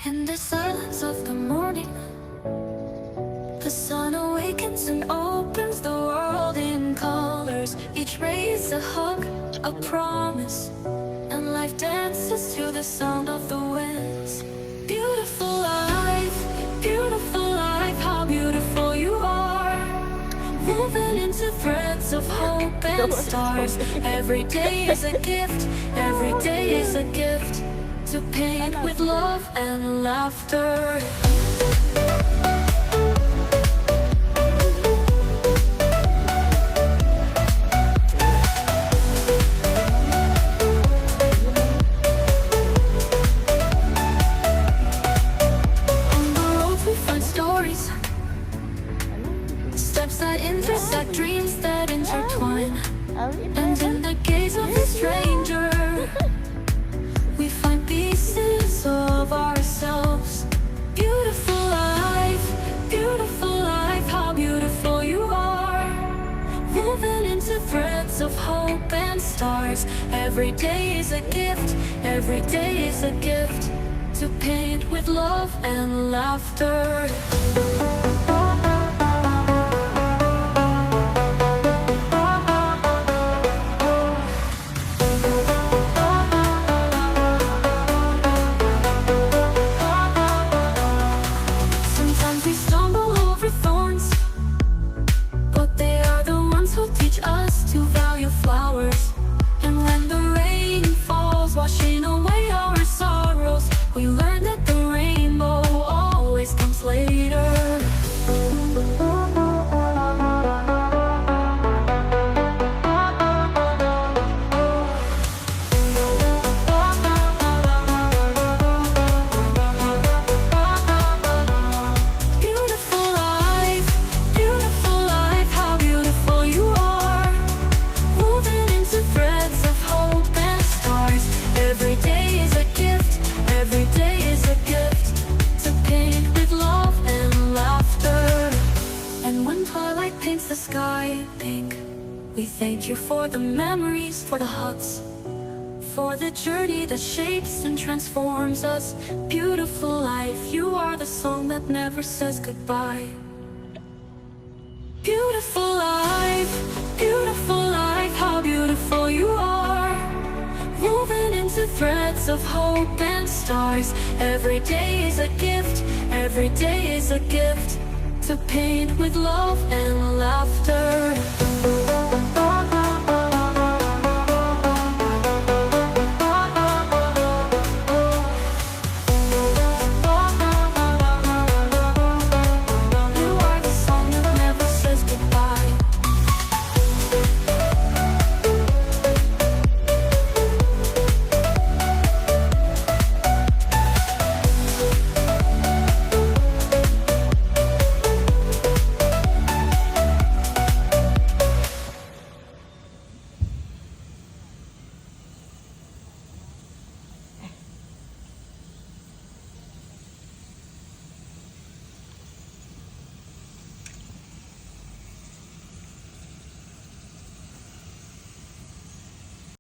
In the silence of the morning, the sun awakens and opens the world in colors. Each ray is a hug, a promise, and life dances to the sound of the winds. Beautiful life, how beautiful you are. Woven into threads of hope and stars. Every day is a gift, every day is a gift, to paint with love and laughter. On the road we find stories, steps that intersect, dreams that intertwine. And in the gaze of a stranger, we find pieces of ourselves. Beautiful life, how beautiful you are. Woven into threads of hope and stars. Every day is a gift, every day is a gift, to paint with love and laughter. Sometimes we stumble over thorns, but they are the ones who teach us to value flowers. And when the rain falls, washing away our sorrows, we learn that the rainbow always comes later. Beautiful life, how beautiful you are. Woven into threads of hope and stars. Every day is a gift, every day is a gift, to paint with love and laughter. And when twilight paints the sky pink, we thank you for the memories, for the hugs, for the journey that shapes and transforms us. Beautiful life, you are the song that never says goodbye. Beautiful life, how beautiful you are. Woven into threads of hope and stars. Every day is a gift, every day is a gift, to paint with love and laughter.